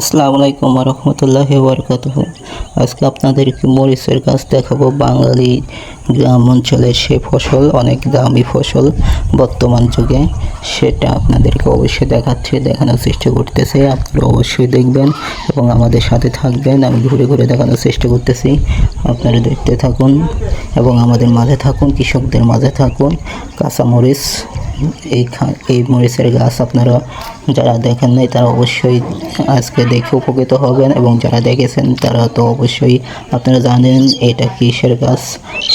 আসসালামু আলাইকুম রহমতুল্লাহি বারাকাতুহু। আজকে আপনাদেরকে মরিচের গাছ দেখাবো। বাঙালি গ্রাম অঞ্চলের সে ফসল, অনেক দামি ফসল বর্তমান যুগে, সেটা আপনাদেরকে অবশ্যই দেখানোর চেষ্টা করতেছে। আপনারা অবশ্যই দেখবেন এবং আমাদের সাথে থাকবেন। আমি ঘুরে ঘুরে দেখানোর চেষ্টা করতেছি, আপনারা দেখতে থাকুন এবং আমাদের মাঝে থাকুন, কৃষকদের মাঝে থাকুন। কাঁচামরিচ, এই মরিচের গাছ আপনারা যারা দেখেন নাই তারা অবশ্যই আজকে দেখে উপকৃত হবেন, এবং যারা দেখেছেন তারা তো অবশ্যই আপনারা জানেন এটা কিসের গাছ।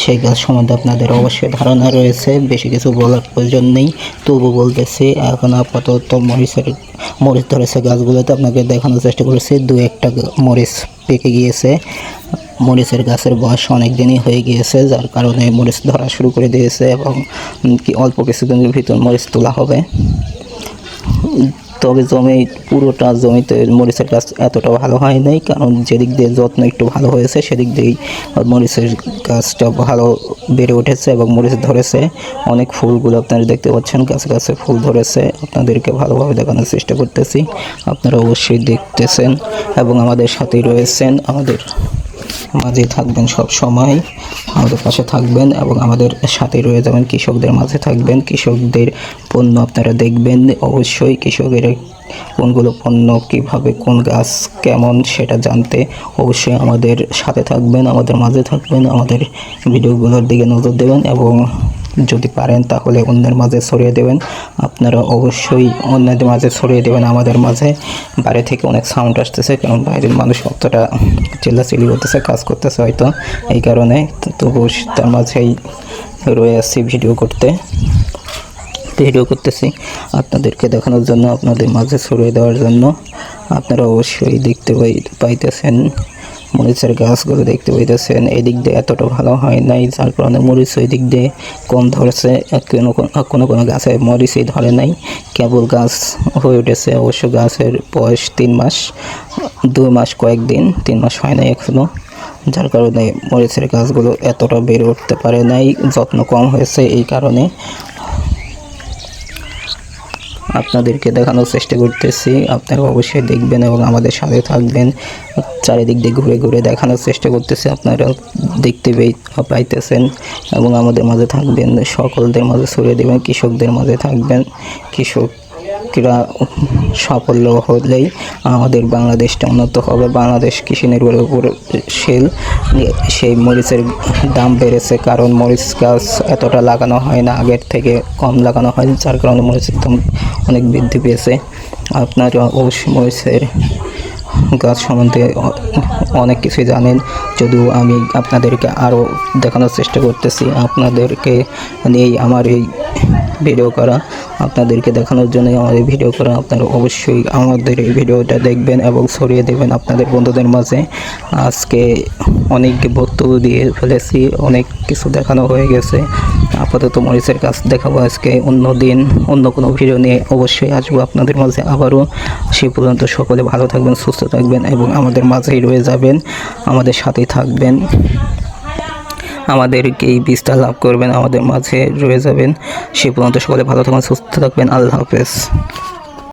সেই গাছ সম্বন্ধে আপনাদের অবশ্যই ধারণা রয়েছে, বেশি কিছু বলার প্রয়োজন নেই, তবু বলতেছি। এখন আপাতত মরিচ ধরেছে গাছগুলোতে, আপনাকে দেখানোর চেষ্টা করেছি। দু একটা মরিচ পেকে গিয়েছে। মরিচের গাছের বয়স অনেক দিনই হয়ে গিয়েছে, যার কারণে মরিচ ধরা শুরু করে দিয়েছে এবং অল্প কিছুদিনের ভিতর মরিচ তোলা হবে। তবে পুরোটা জমিতে মরিচের গাছ এতটা ভালো হয় নাই, কারণ যেদিক দিয়ে যত্ন একটু ভালো হয়েছে সেদিক দিয়েই মরিচের গাছটা ভালো বেড়ে উঠেছে এবং মরিচ ধরেছে। অনেক ফুলগুলো আপনারা দেখতে পাচ্ছেন, গাছে গাছে ফুল ধরেছে। আপনাদেরকে ভালোভাবে দেখানোর চেষ্টা করতেছি, আপনারা অবশ্যই দেখতেছেন এবং আমাদের সাথেই রয়েছেন। আমাদের মাঝে থাকবেন, সব সময় আমাদের পাশে থাকবেন এবং আমাদের সাথে রয়ে যাবেন। কৃষকদের মাঝে থাকবেন, কৃষকদের পণ্য আপনারা দেখবেন। অবশ্যই কৃষকের কোনগুলো পণ্য, কীভাবে, কোন গাছ কেমন সেটা জানতে অবশ্যই আমাদের সাথে থাকবেন, আমাদের মাঝে থাকবেন, আমাদের ভিডিওগুলোর দিকে নজর দেবেন এবং যদি পারেন তাহলে অন্যের মাঝে ছড়িয়ে দেবেন। আপনারা অবশ্যই অন্যদের মাঝে ছড়িয়ে দেবেন। আমাদের মাঝে বাইরে থেকে অনেক সাউন্ড আসতেছে, কারণ বাইরের মানুষ অতটা চিল্লাচিল্লি করতেছে, কাজ করতেছে হয়তো, এই কারণে। তবু তার মাঝেই রয়ে আসছি ভিডিও করতেছি আপনাদেরকে দেখানোর জন্য, আপনাদের মাঝে ছড়িয়ে দেওয়ার জন্য। আপনারা অবশ্যই দেখতে পাইতেছেন মরিচের গাছগুলো, দেখতে পাইতেছেন। এদিক দিয়ে এতটা ভালো হয় নাই, যার কারণে মরিচ ওই দিক দিয়ে কম ধরেছে। কোনো গাছে মরিচই ধরে নাই, কেবল গাছ হয়ে উঠেছে। অবশ্য গাছের বয়স 3 মাস, 2 মাস কয়েকদিন, 3 মাস হয় নাই এখনো, যার কারণে মরিচের গাছগুলো এতটা বেড়ে উঠতে পারে নাই, যত্ন কম হয়েছে। এই কারণে আপনাদেরকে দেখানোর চেষ্টা করতেছি, আপনারা অবশ্যই দেখবেন এবং আমাদের সাথে থাকবেন। চারিদিক দিয়ে ঘুরে ঘুরে দেখানোর চেষ্টা করতেছি, আপনারা দেখতে পাইতেছেন এবং আমাদের মাঝে থাকবেন, সকলদের মাঝে ছড়িয়ে দেবেন, কৃষকদের মাঝে থাকবেন। কৃষকরা সাফল্য হলেই আমাদের বাংলাদেশটা উন্নত হবে। বাংলাদেশ কৃষি নির্ভরের উপর সেই মরিচের দাম বেড়েছে, কারণ মরিচ গাছ এতটা লাগানো হয় না, আগের থেকে কম লাগানো হয়, যার কারণে মরিচের দাম অনেক বৃদ্ধি পেয়েছে। আপনারা অবশ্যই মরিচের গাছ সম্বন্ধে অনেক কিছুই জানেন, যদিও আমি আপনাদেরকে আরও দেখানোর চেষ্টা করতেছি। আপনাদেরকে নিয়েই আমার এই ভিডিও করা, আপনাদেরকে দেখানোর জন্যই আমার এই ভিডিও করা। আপনারা অবশ্যই আমাদের এই ভিডিওটা দেখবেন এবং ছড়িয়ে দেবেন আপনাদের বন্ধুদের মাঝে। আজকে অনেক বক্তব্য দিয়ে ফেলেছি, অনেক কিছু দেখানো হয়ে গেছে। আপাতত মরিচের গাছ দেখাবো আজকে, অন্য দিন অন্য কোনো ভিডিও নিয়ে অবশ্যই আসবো আপনাদের মাঝে আবারও। সে পর্যন্ত সকলে ভালো থাকবেন, সুস্থ থাকবেন এবং আমাদের মাঝেই রয়ে যাবেন, আমাদের সাথেই থাকবেন, আমাদেরকেই বিস্তার লাভ করবেন, আমাদের মাঝে রয়ে যাবেন। সে পর্যন্ত সকলে ভালো থাকবেন, সুস্থ থাকবেন। আল্লাহ হাফেজ।